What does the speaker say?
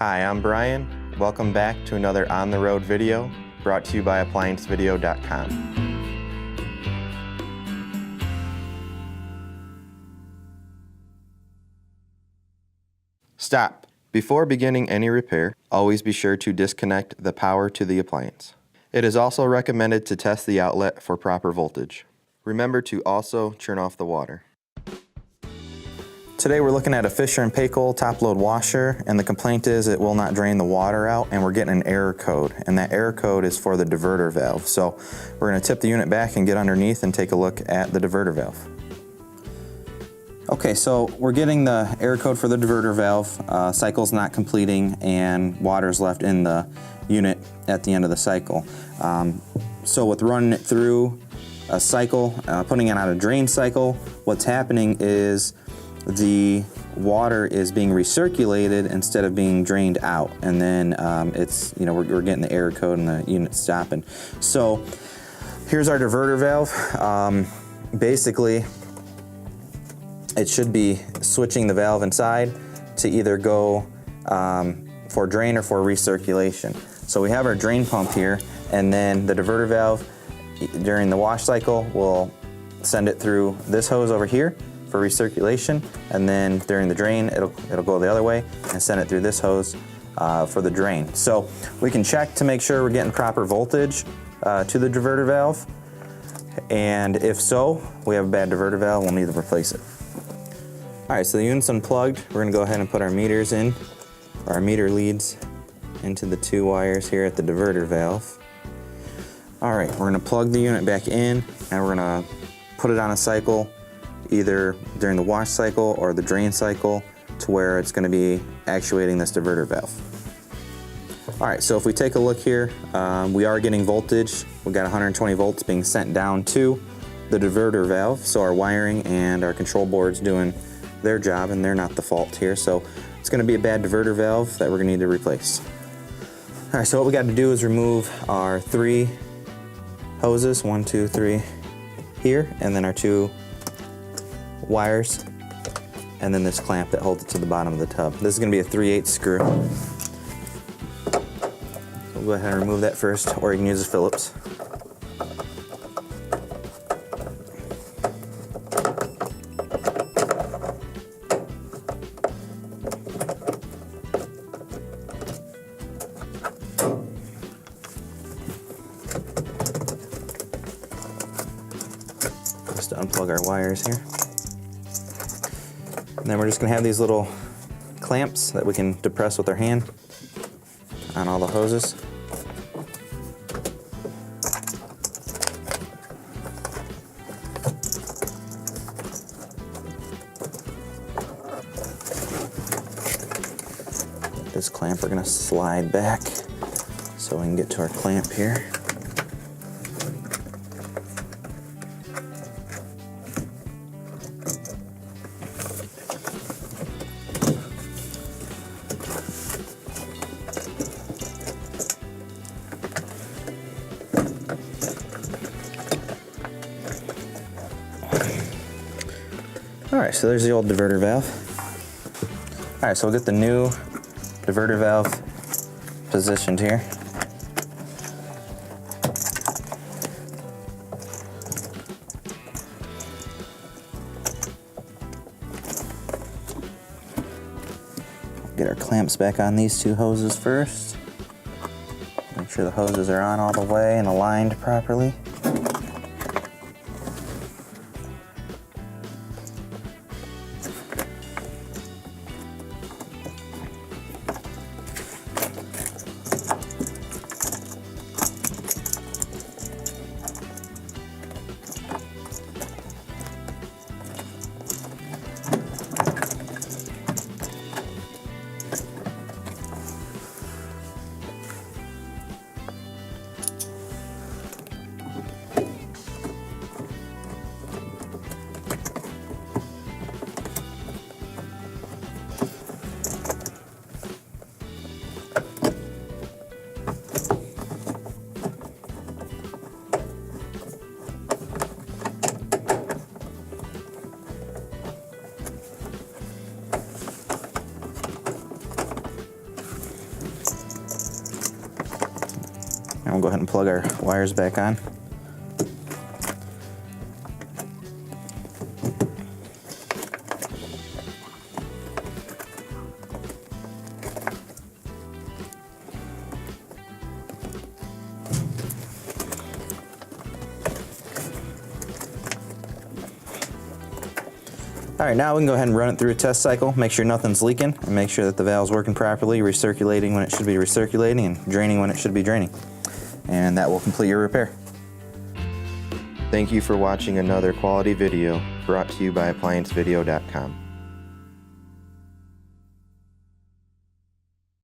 Hi, I'm Brian. Welcome back to another On the Road video brought to you by ApplianceVideo.com. Stop! Before beginning any repair, always be sure to disconnect the power to the appliance. It is also recommended to test the outlet for proper voltage. Remember to also turn off the water. Today we're looking at a Fisher & Paykel top-load washer, and the complaint is it will not drain the water out, and we're getting an error code, and that error code is for the diverter valve. So we're going to tip the unit back and get underneath and take a look at the diverter valve. Okay, so we're getting the error code for the diverter valve. Cycle's not completing and water's left in the unit at the end of the cycle. So with running it through a cycle, putting it on a drain cycle, what's happening is the water is being recirculated instead of being drained out, and then it's, we're getting the error code and the unit stopping. So here's our diverter valve. Basically, it should be switching the valve inside to either go for drain or for recirculation. So we have our drain pump here, and then the diverter valve during the wash cycle will send it through this hose over here for recirculation, and then during the drain it'll go the other way and send it through this hose for the drain. So we can check to make sure we're getting proper voltage to the diverter valve, and if so, we have a bad diverter valve, we'll need to replace it. Alright, so the unit's unplugged. We're going to go ahead and put our meters in, our meter leads into the two wires here at the diverter valve. Alright, we're going to plug the unit back in, and we're going to put it on a cycle either during the wash cycle or the drain cycle to where it's going to be actuating this diverter valve. Alright, so if we take a look here, we are getting voltage. We've got 120 volts being sent down to the diverter valve, so our wiring and our control board's doing their job, and they're not the fault here. So it's going to be a bad diverter valve that we're going to need to replace. Alright, so what we got to do is remove our 3 hoses, 1, 2, 3 here, and then our 2 wires, and then this clamp that holds it to the bottom of the tub. This is going to be a 3/8 screw. So we'll go ahead and remove that first, or you can use a Phillips. Just to unplug our wires here. And then we're just going to have these little clamps that we can depress with our hand on all the hoses. This clamp we're going to slide back so we can get to our clamp here. Alright, so there's the old diverter valve. Alright, so we'll get the new diverter valve positioned here. Get our clamps back on these 2 hoses first. Make sure the hoses are on all the way and aligned properly. And we'll go ahead and plug our wires back on. Alright, now we can go ahead and run it through a test cycle, make sure nothing's leaking, and make sure that the valve's working properly, recirculating when it should be recirculating, and draining when it should be draining. And that will complete your repair. Thank you for watching another quality video brought to you by ApplianceVideo.com.